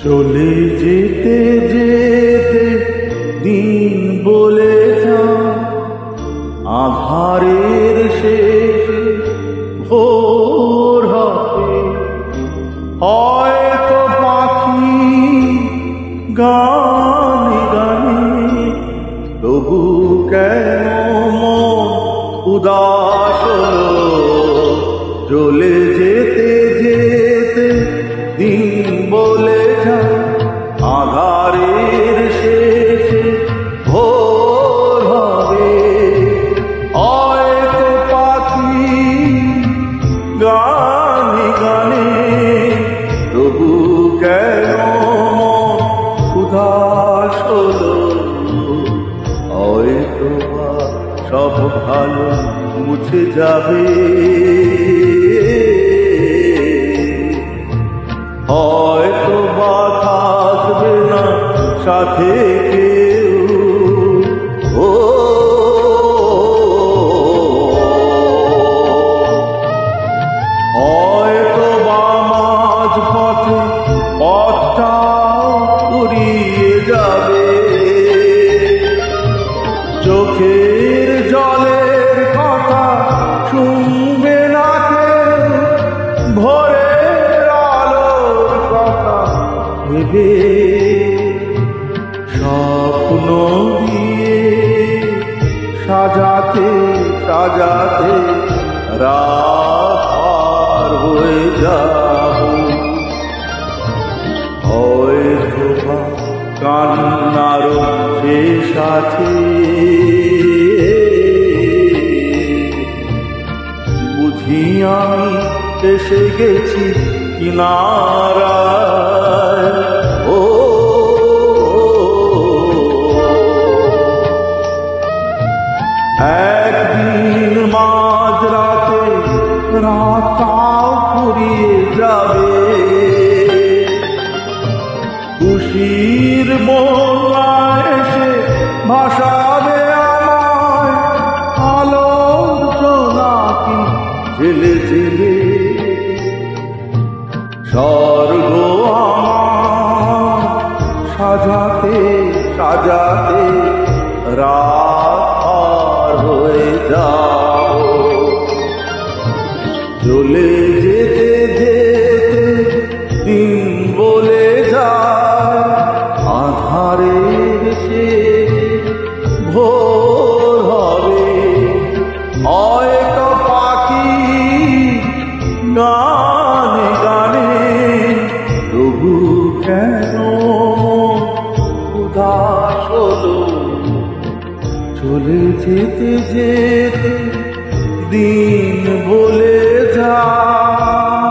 চলে যেতে যেতে দিন বলে যায় আধারের শেষে ভোর হবে। হয়তো পাখি গানে গানে তবু কেন মন উদাস হলো। চলে যেতে যেতে দিন বলে যায় আধারের শেষে ভোর হবে। হয়তো পাখি গানে গানে তবু কেন মন উদাস হলো। হয়তো সব ভালো মুছে যাবে, হয়তো বা থাকবে না সাথে কেউ। ও হয়তো বা মাঝ পথে পথটাও উড়িয়ে যাবে। চোখের জলের কথা শুনবে না কেউ, ভোরের আলোর কথা ভেবে স্বপ্ন দিয়ে সাজাতে সাজাতে রাত পার হয়ে যাব। হয়তো বা কান্নারও শেষ আছে, বুঝি আমি এসে গেছি কিনারায়। ও একদিন মাঝরাতে রাতটাও ফুরিয়ে যাবে। খুশির বন্যা এসে ভাসাবে আমায় আলোর জোনাকি জেলে জেলে। স্বর্গ আমার সাজাতে সাজাতে রাত পার হয়ে যাও। চলে যেতে যেতে দিন বলে যায় আধারের শেষে ভোর হবে। হয়তো পাখি গানে গানে তবু কেন উদাস হলো। চলে যেতে যেতে দিন বলে যায়।